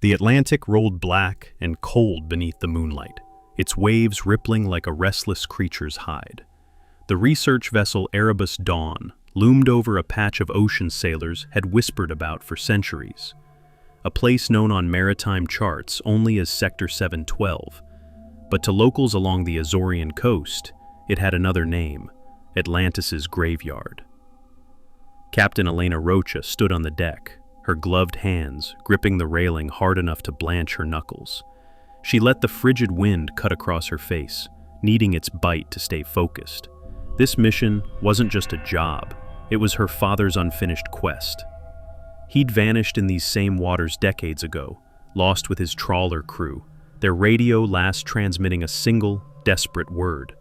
The Atlantic rolled black and cold beneath the moonlight, its waves rippling like a restless creature's hide. The research vessel Erebus Dawn loomed over a patch of ocean sailors had whispered about for centuries, a place known on maritime charts only as Sector 712, but to locals along the Azorian coast, it had another name, Atlantis Graveyard. Captain Elena Rocha stood on the deck, her gloved hands gripping the railing hard enough to blanch her knuckles. She let the frigid wind cut across her face, needing its bite to stay focused. This mission wasn't just a job, it was her father's unfinished quest. He'd vanished in these same waters decades ago, lost with his trawler crew, their radio last transmitting a single, desperate word.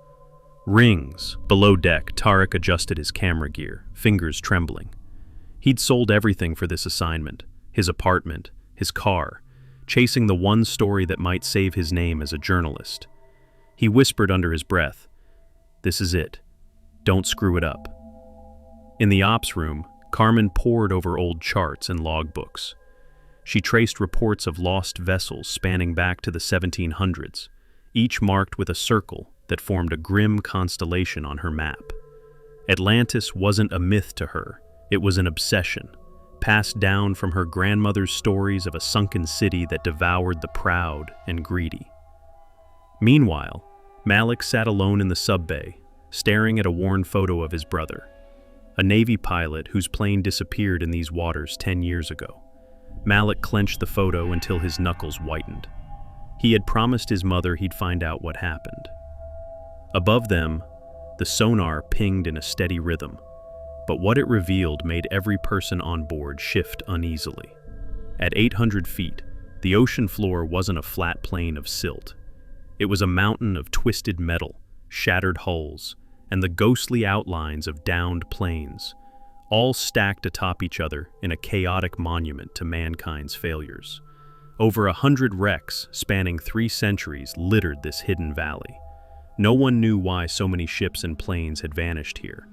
Rings. Below deck, Tarek adjusted his camera gear, fingers trembling. He'd sold everything for this assignment, his apartment, his car, chasing the one story that might save his name as a journalist. He whispered under his breath, "This is it. Don't screw it up." In the ops room, Carmen pored over old charts and logbooks. She traced reports of lost vessels spanning back to the 1700s, each marked with a circle that formed a grim constellation on her map. Atlantis wasn't a myth to her, it was an obsession, passed down from her grandmother's stories of a sunken city that devoured the proud and greedy. Meanwhile, Malik sat alone in the sub-bay, staring at a worn photo of his brother, a Navy pilot whose plane disappeared in these waters 10 years ago. Malik clenched the photo until his knuckles whitened. He had promised his mother he'd find out what happened. Above them, the sonar pinged in a steady rhythm, but what it revealed made every person on board shift uneasily. At 800 feet, the ocean floor wasn't a flat plane of silt. It was a mountain of twisted metal, shattered hulls, and the ghostly outlines of downed planes, all stacked atop each other in a chaotic monument to mankind's failures. Over 100 wrecks spanning 3 centuries littered this hidden valley. No one knew why so many ships and planes had vanished here.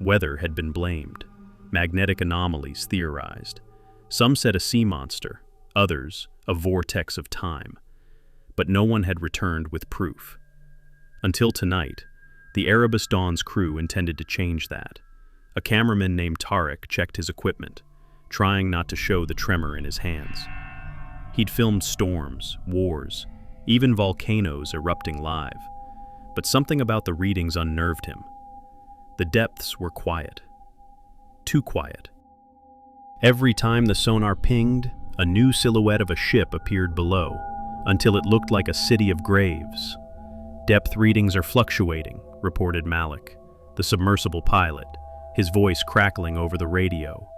Weather had been blamed, magnetic anomalies theorized. Some said a sea monster, others a vortex of time. But no one had returned with proof. Until tonight, the Erebus Dawn's crew intended to change that. A cameraman named Tarek checked his equipment, trying not to show the tremor in his hands. He'd filmed storms, wars, even volcanoes erupting live, but something about the readings unnerved him. The depths were quiet. Too quiet. Every time the sonar pinged, a new silhouette of a ship appeared below, until it looked like a city of graves. "Depth readings are fluctuating," reported Malik, the submersible pilot, his voice crackling over the radio.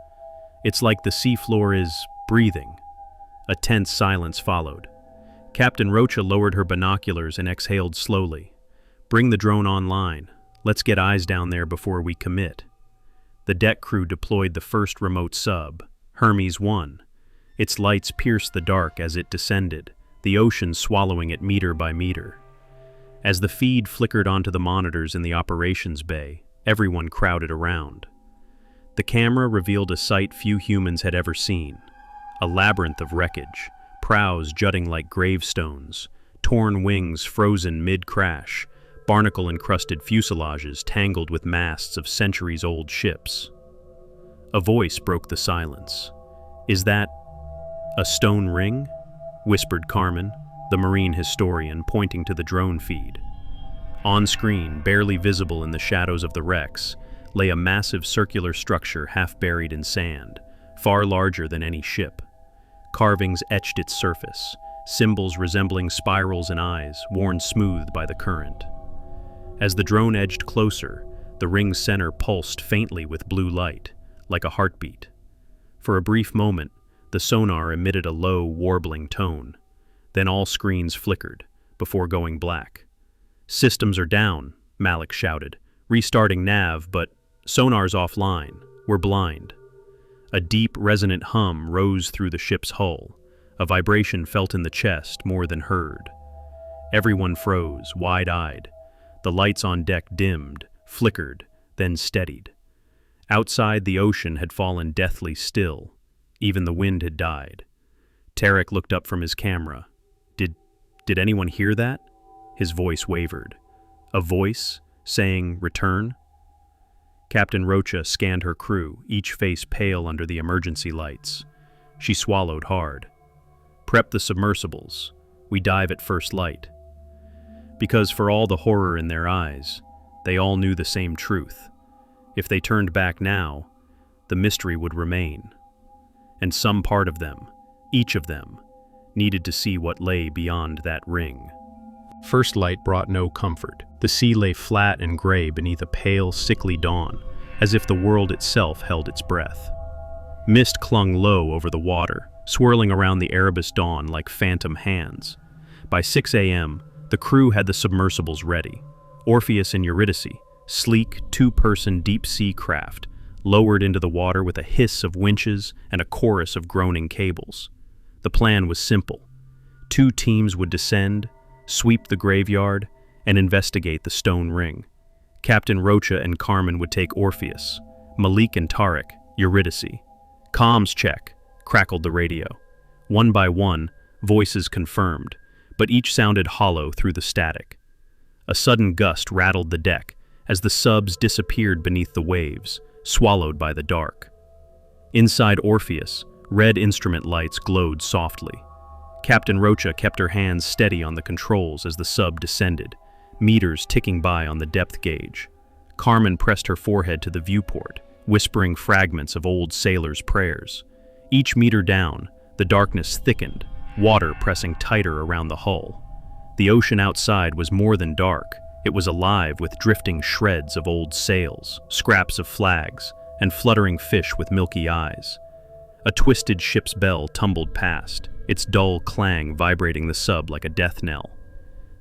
"It's like the seafloor is breathing." A tense silence followed. Captain Rocha lowered her binoculars and exhaled slowly. "Bring the drone online. Let's get eyes down there before we commit." The deck crew deployed the first remote sub, Hermes 1. Its lights pierced the dark as it descended, the ocean swallowing it meter by meter. As the feed flickered onto the monitors in the operations bay, everyone crowded around. The camera revealed a sight few humans had ever seen. A labyrinth of wreckage, prows jutting like gravestones, torn wings frozen mid-crash, barnacle-encrusted fuselages tangled with masts of centuries-old ships. A voice broke the silence. "Is that a stone ring?" whispered Carmen, the marine historian, pointing to the drone feed. On screen, barely visible in the shadows of the wrecks, lay a massive circular structure half buried in sand, far larger than any ship. Carvings etched its surface, symbols resembling spirals and eyes, worn smooth by the current. As the drone edged closer, the ring's center pulsed faintly with blue light, like a heartbeat. For a brief moment, the sonar emitted a low, warbling tone. Then all screens flickered, before going black. "Systems are down," Malik shouted, restarting nav, but sonar's offline. We're blind. A deep, resonant hum rose through the ship's hull, a vibration felt in the chest more than heard. Everyone froze, wide-eyed. The lights on deck dimmed, flickered, then steadied. Outside, the ocean had fallen deathly still. Even the wind had died. Tarek looked up from his camera. Did anyone hear that? His voice wavered. A voice saying, "Return?" Captain Rocha scanned her crew, each face pale under the emergency lights. She swallowed hard. "Prep the submersibles. We dive at first light." Because for all the horror in their eyes, they all knew the same truth. If they turned back now, the mystery would remain. And some part of them, each of them, needed to see what lay beyond that ring. First light brought no comfort. The sea lay flat and gray beneath a pale, sickly dawn, as if the world itself held its breath. Mist clung low over the water, swirling around the Erebus dawn like phantom hands. By 6 a.m., the crew had the submersibles ready. Orpheus and Eurydice, sleek, two-person deep-sea craft, lowered into the water with a hiss of winches and a chorus of groaning cables. The plan was simple. 2 teams would descend, sweep the graveyard, and investigate the stone ring. Captain Rocha and Carmen would take Orpheus, Malik and Tariq, Eurydice. "Comms check," crackled the radio. One by one, voices confirmed, but each sounded hollow through the static. A sudden gust rattled the deck as the subs disappeared beneath the waves, swallowed by the dark. Inside Orpheus, red instrument lights glowed softly. Captain Rocha kept her hands steady on the controls as the sub descended, meters ticking by on the depth gauge. Carmen pressed her forehead to the viewport, whispering fragments of old sailors' prayers. Each meter down, the darkness thickened, water pressing tighter around the hull. The ocean outside was more than dark. It was alive with drifting shreds of old sails, scraps of flags, and fluttering fish with milky eyes. A twisted ship's bell tumbled past, its dull clang vibrating the sub like a death knell.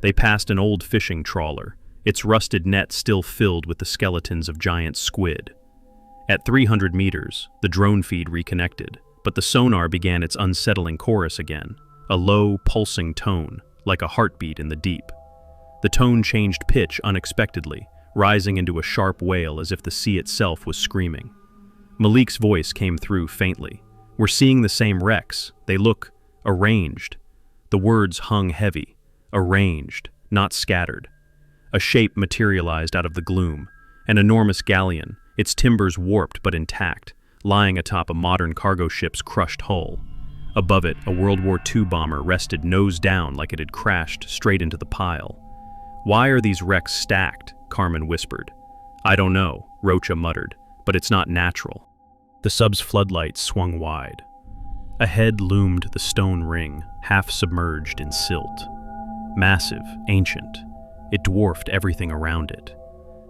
They passed an old fishing trawler, its rusted net still filled with the skeletons of giant squid. At 300 meters, the drone feed reconnected, but the sonar began its unsettling chorus again, a low, pulsing tone, like a heartbeat in the deep. The tone changed pitch unexpectedly, rising into a sharp wail as if the sea itself was screaming. Malik's voice came through faintly. "We're seeing the same wrecks. They look arranged." The words hung heavy. Arranged, not scattered. A shape materialized out of the gloom, an enormous galleon, its timbers warped but intact, lying atop a modern cargo ship's crushed hull. Above it, a World War II bomber rested nose down like it had crashed straight into the pile. "Why are these wrecks stacked?" Carmen whispered. "I don't know," Rocha muttered, "but it's not natural." The sub's floodlights swung wide. Ahead loomed the stone ring, half submerged in silt. Massive, ancient, it dwarfed everything around it.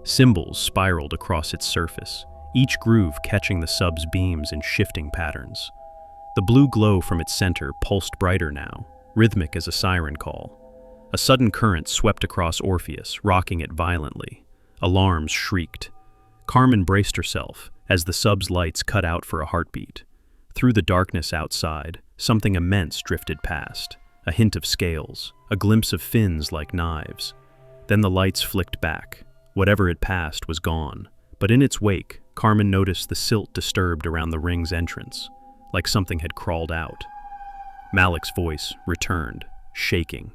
Symbols spiraled across its surface, each groove catching the sub's beams in shifting patterns. The blue glow from its center pulsed brighter now, rhythmic as a siren call. A sudden current swept across Orpheus, rocking it violently. Alarms shrieked. Carmen braced herself as the sub's lights cut out for a heartbeat. Through the darkness outside, something immense drifted past. A hint of scales, a glimpse of fins like knives. Then the lights flicked back. Whatever it passed was gone. But in its wake, Carmen noticed the silt disturbed around the ring's entrance, like something had crawled out. Malik's voice returned, shaking.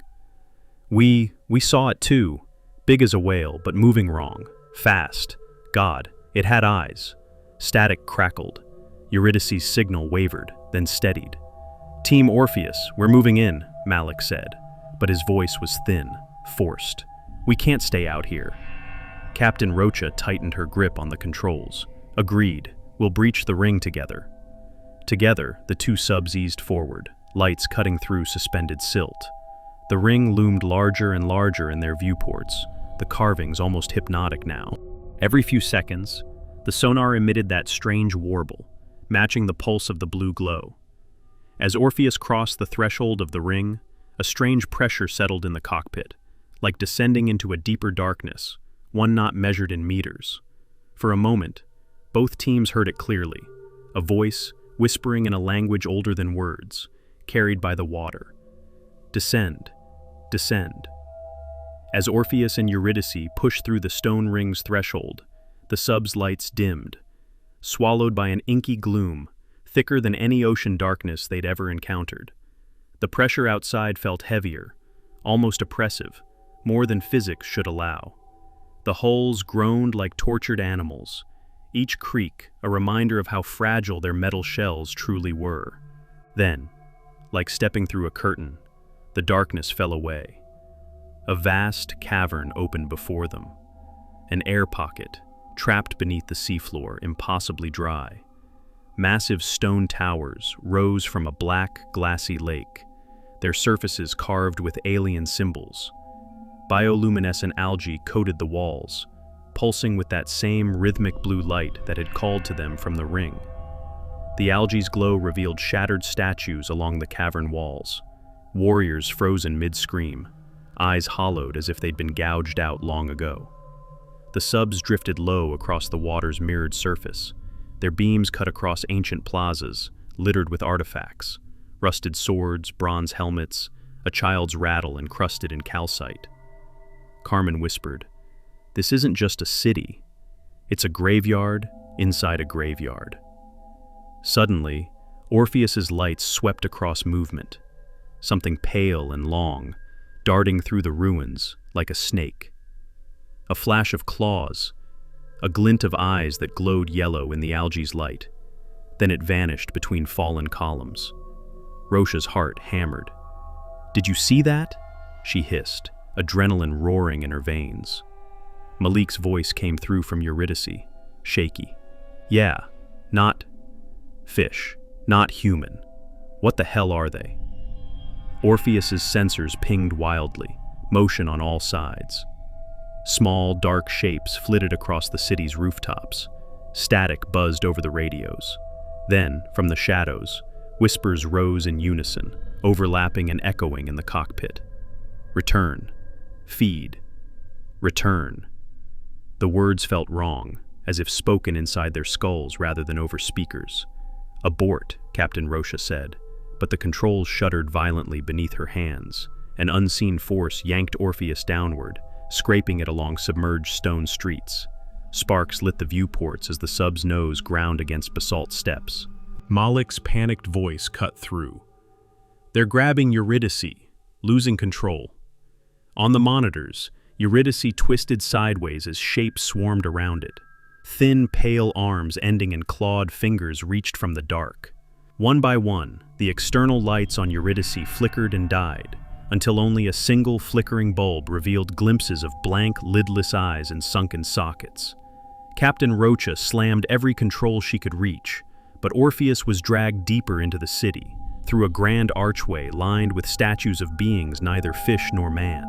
We saw it too. Big as a whale, but moving wrong. Fast. God, it had eyes. Static crackled. Eurydice's signal wavered, then steadied. "Team Orpheus, we're moving in," Malik said, but his voice was thin, forced. "We can't stay out here." Captain Rocha tightened her grip on the controls. "Agreed. We'll breach the ring together." Together, the 2 subs eased forward, lights cutting through suspended silt. The ring loomed larger and larger in their viewports, the carvings almost hypnotic now. Every few seconds, the sonar emitted that strange warble, matching the pulse of the blue glow. As Orpheus crossed the threshold of the ring, a strange pressure settled in the cockpit, like descending into a deeper darkness, one not measured in meters. For a moment, both teams heard it clearly, a voice whispering in a language older than words, carried by the water. "Descend, descend." As Orpheus and Eurydice pushed through the stone ring's threshold, the sub's lights dimmed, swallowed by an inky gloom, thicker than any ocean darkness they'd ever encountered. The pressure outside felt heavier, almost oppressive, more than physics should allow. The hulls groaned like tortured animals, each creak a reminder of how fragile their metal shells truly were. Then, like stepping through a curtain, the darkness fell away. A vast cavern opened before them, an air pocket, trapped beneath the seafloor, impossibly dry. Massive stone towers rose from a black, glassy lake, their surfaces carved with alien symbols. Bioluminescent algae coated the walls, pulsing with that same rhythmic blue light that had called to them from the ring. The algae's glow revealed shattered statues along the cavern walls, warriors frozen mid-scream, eyes hollowed as if they'd been gouged out long ago. The subs drifted low across the water's mirrored surface, their beams cut across ancient plazas, littered with artifacts, rusted swords, bronze helmets, a child's rattle encrusted in calcite. Carmen whispered, "This isn't just a city. It's a graveyard inside a graveyard." Suddenly, Orpheus's lights swept across movement, something pale and long, darting through the ruins like a snake. A flash of claws, a glint of eyes that glowed yellow in the algae's light. Then it vanished between fallen columns. Rocha's heart hammered. "Did you see that?" she hissed, adrenaline roaring in her veins. Malik's voice came through from Eurydice, shaky. "Yeah, not fish, not human. What the hell are they?" Orpheus's sensors pinged wildly, motion on all sides. Small, dark shapes flitted across the city's rooftops. Static buzzed over the radios. Then, from the shadows, whispers rose in unison, overlapping and echoing in the cockpit. "Return. Feed. Return." The words felt wrong, as if spoken inside their skulls rather than over speakers. "Abort," Captain Rocha said, but the controls shuddered violently beneath her hands. An unseen force yanked Orpheus downward, scraping it along submerged stone streets. Sparks lit the viewports as the sub's nose ground against basalt steps. Malik's panicked voice cut through. "They're grabbing Eurydice, losing control." On the monitors, Eurydice twisted sideways as shapes swarmed around it. Thin, pale arms ending in clawed fingers reached from the dark. One by one, the external lights on Eurydice flickered and died, until only a single flickering bulb revealed glimpses of blank, lidless eyes and sunken sockets. Captain Rocha slammed every control she could reach, but Orpheus was dragged deeper into the city, through a grand archway lined with statues of beings neither fish nor man.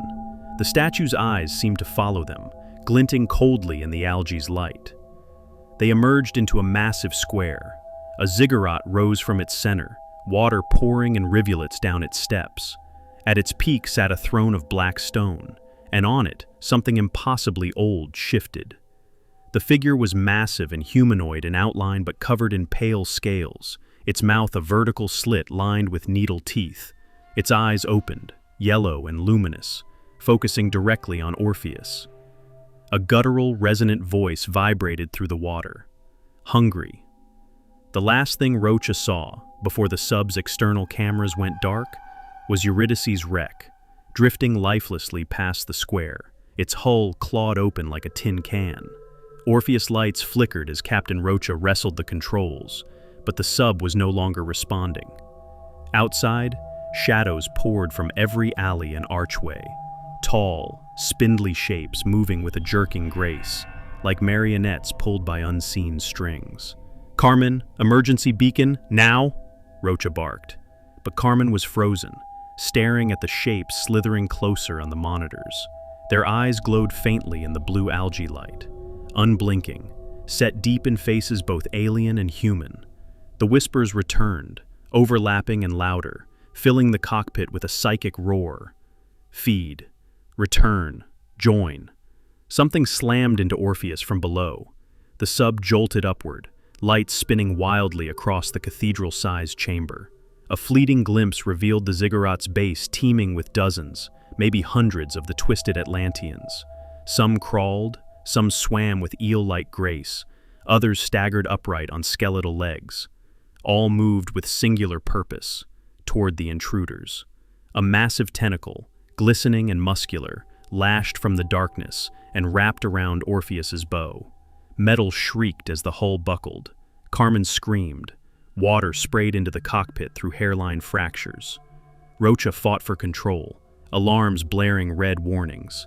The statues' eyes seemed to follow them, glinting coldly in the algae's light. They emerged into a massive square. A ziggurat rose from its center, water pouring in rivulets down its steps. At its peak sat a throne of black stone, and on it, something impossibly old shifted. The figure was massive and humanoid in outline but covered in pale scales, its mouth a vertical slit lined with needle teeth. Its eyes opened, yellow and luminous, focusing directly on Orpheus. A guttural, resonant voice vibrated through the water. "Hungry." The last thing Rocha saw, before the sub's external cameras went dark, was Eurydice's wreck, drifting lifelessly past the square, its hull clawed open like a tin can. Orpheus lights flickered as Captain Rocha wrestled the controls, but the sub was no longer responding. Outside, shadows poured from every alley and archway, tall, spindly shapes moving with a jerking grace, like marionettes pulled by unseen strings. "Carmen, emergency beacon, now!" Rocha barked. But Carmen was frozen, staring at the shapes slithering closer on the monitors. Their eyes glowed faintly in the blue algae light, unblinking, set deep in faces both alien and human. The whispers returned, overlapping and louder, filling the cockpit with a psychic roar. "Feed. Return. Join." Something slammed into Orpheus from below. The sub jolted upward, lights spinning wildly across the cathedral-sized chamber. A fleeting glimpse revealed the ziggurat's base teeming with dozens, maybe hundreds of the twisted Atlanteans. Some crawled, some swam with eel-like grace, others staggered upright on skeletal legs. All moved with singular purpose, toward the intruders. A massive tentacle, glistening and muscular, lashed from the darkness and wrapped around Orpheus's bow. Metal shrieked as the hull buckled. Carmen screamed. Water sprayed into the cockpit through hairline fractures. Rocha fought for control, alarms blaring red warnings.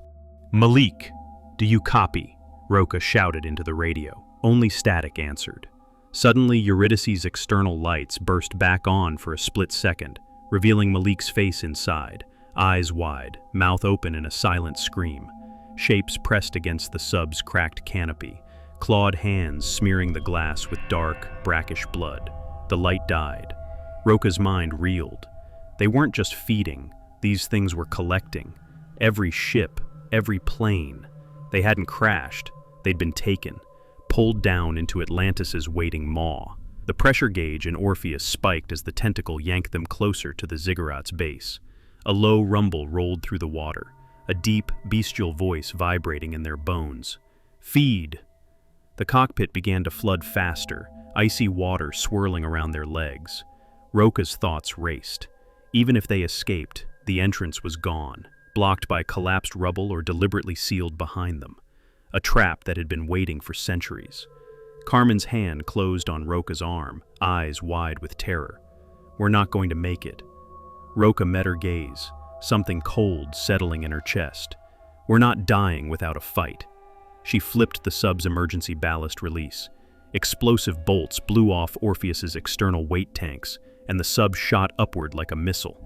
"Malik, do you copy?" Rocha shouted into the radio. Only static answered. Suddenly, Eurydice's external lights burst back on for a split second, revealing Malik's face inside, eyes wide, mouth open in a silent scream. Shapes pressed against the sub's cracked canopy, clawed hands smearing the glass with dark, brackish blood. The light died. Rocha's mind reeled. They weren't just feeding, these things were collecting. Every ship, every plane. They hadn't crashed, they'd been taken, pulled down into Atlantis's waiting maw. The pressure gauge in Orpheus spiked as the tentacle yanked them closer to the ziggurat's base. A low rumble rolled through the water, a deep, bestial voice vibrating in their bones. "Feed!" The cockpit began to flood faster, icy water swirling around their legs. Rocha's thoughts raced. Even if they escaped, the entrance was gone, blocked by collapsed rubble or deliberately sealed behind them. A trap that had been waiting for centuries. Carmen's hand closed on Rocha's arm, eyes wide with terror. "We're not going to make it." Rocha met her gaze, something cold settling in her chest. "We're not dying without a fight." She flipped the sub's emergency ballast release. Explosive bolts blew off Orpheus's external weight tanks, and the sub shot upward like a missile.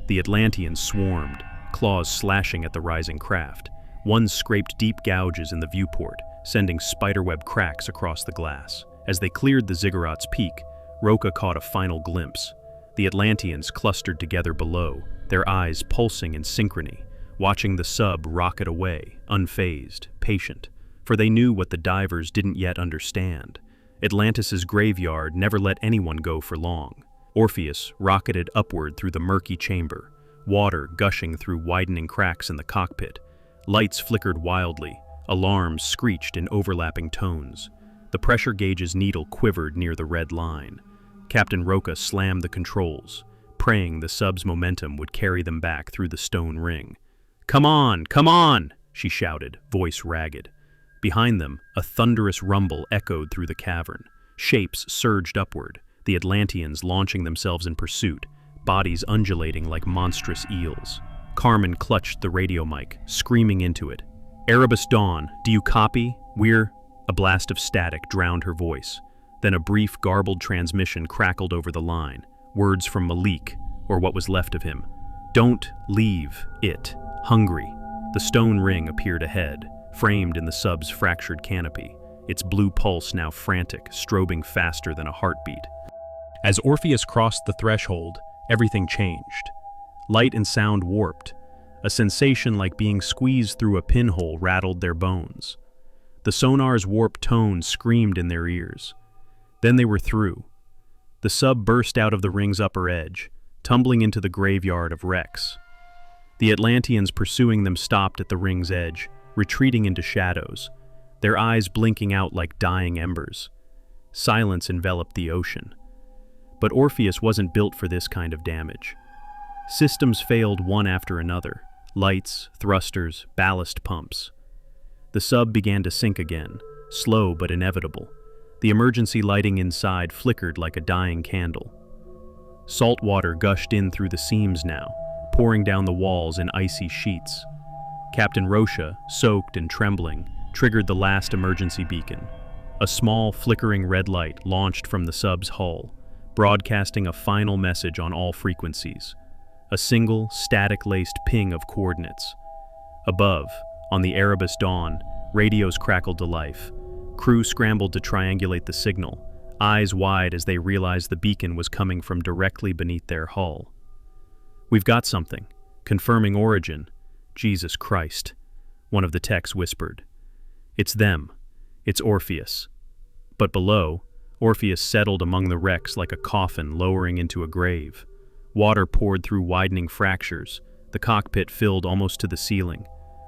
The Atlanteans swarmed, claws slashing at the rising craft. One scraped deep gouges in the viewport, sending spiderweb cracks across the glass. As they cleared the ziggurat's peak, Rocha caught a final glimpse. The Atlanteans clustered together below, their eyes pulsing in synchrony, watching the sub rocket away, unfazed, patient. For they knew what the divers didn't yet understand. Atlantis's graveyard never let anyone go for long. Orpheus rocketed upward through the murky chamber, water gushing through widening cracks in the cockpit. Lights flickered wildly, alarms screeched in overlapping tones. The pressure gauge's needle quivered near the red line. Captain Rocha slammed the controls, praying the sub's momentum would carry them back through the stone ring. Come on, she shouted, voice ragged. Behind them, a thunderous rumble echoed through the cavern. Shapes surged upward, the Atlanteans launching themselves in pursuit, bodies undulating like monstrous eels. Carmen clutched the radio mic, screaming into it. Erebus Dawn, do you copy? We're... A blast of static drowned her voice. Then a brief, garbled transmission crackled over the line. Words from Malik, or what was left of him. Don't leave it. Hungry. The stone ring appeared ahead, framed in the sub's fractured canopy, its blue pulse now frantic, strobing faster than a heartbeat. As Orpheus crossed the threshold, everything changed. Light and sound warped. A sensation like being squeezed through a pinhole rattled their bones. The sonar's warped tone screamed in their ears. Then they were through. The sub burst out of the ring's upper edge, tumbling into the graveyard of wrecks. The Atlanteans pursuing them stopped at the ring's edge, retreating into shadows, their eyes blinking out like dying embers. Silence enveloped the ocean. But Orpheus wasn't built for this kind of damage. Systems failed one after another. Lights, thrusters, ballast pumps. The sub began to sink again, slow but inevitable. The emergency lighting inside flickered like a dying candle. Salt water gushed in through the seams now, pouring down the walls in icy sheets. Captain Rocha, soaked and trembling, triggered the last emergency beacon. A small, flickering red light launched from the sub's hull, broadcasting a final message on all frequencies. A single, static-laced ping of coordinates. Above, on the Erebus Dawn, radios crackled to life. Crew scrambled to triangulate the signal, eyes wide as they realized the beacon was coming from directly beneath their hull. We've got something, confirming origin. Jesus Christ, one of the techs whispered. It's them. It's Orpheus. But below, Orpheus settled among the wrecks like a coffin lowering into a grave. Water poured through widening fractures, the cockpit filled almost to the ceiling.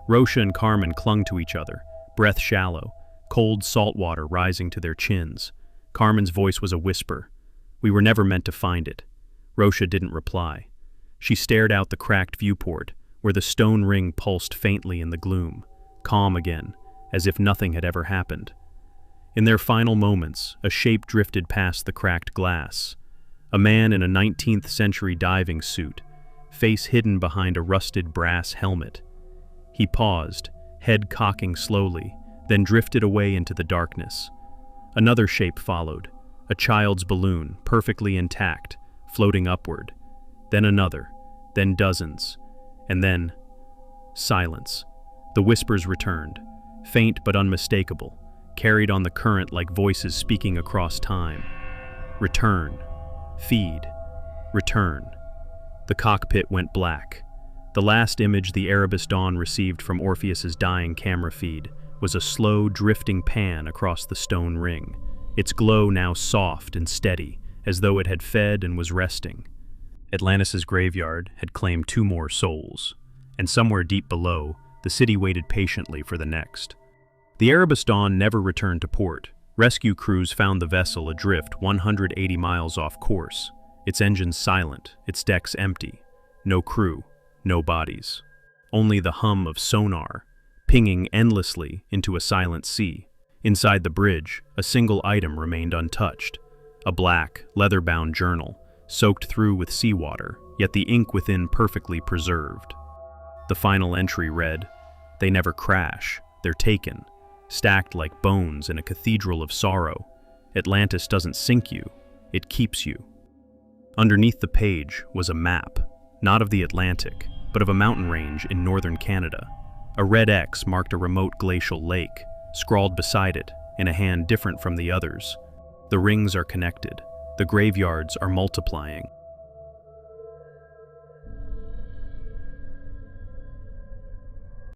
Rocha and Carmen clung to each other, breath shallow, cold salt water rising to their chins. Carmen's voice was a whisper. We were never meant to find it. Rosha didn't reply. She stared out the cracked viewport, where the stone ring pulsed faintly in the gloom, calm again, as if nothing had ever happened. In their final moments, a shape drifted past the cracked glass. A man in a 19th century diving suit, face hidden behind a rusted brass helmet. He paused, head cocking slowly, then drifted away into the darkness. Another shape followed, a child's balloon, perfectly intact, floating upward. Then another, then dozens, and then silence. The whispers returned, faint but unmistakable, carried on the current like voices speaking across time. Return. Feed. Return. The cockpit went black. The last image the Erebus Dawn received from Orpheus's dying camera feed was a slow, drifting pan across the stone ring, its glow now soft and steady, as though it had fed and was resting. Atlantis Graveyard had claimed 2 more souls, and somewhere deep below, the city waited patiently for the next. The Erebus Dawn never returned to port. Rescue crews found the vessel adrift 180 miles off course, its engines silent, its decks empty. No crew, no bodies. Only the hum of sonar, pinging endlessly into a silent sea. Inside the bridge, a single item remained untouched. A black, leather-bound journal, soaked through with seawater, yet the ink within perfectly preserved. The final entry read, "They never crash, they're taken, stacked like bones in a cathedral of sorrow. Atlantis doesn't sink you, it keeps you." Underneath the page was a map, not of the Atlantic, but of a mountain range in northern Canada. A red X marked a remote glacial lake, scrawled beside it, in a hand different from the others. The rings are connected, the graveyards are multiplying.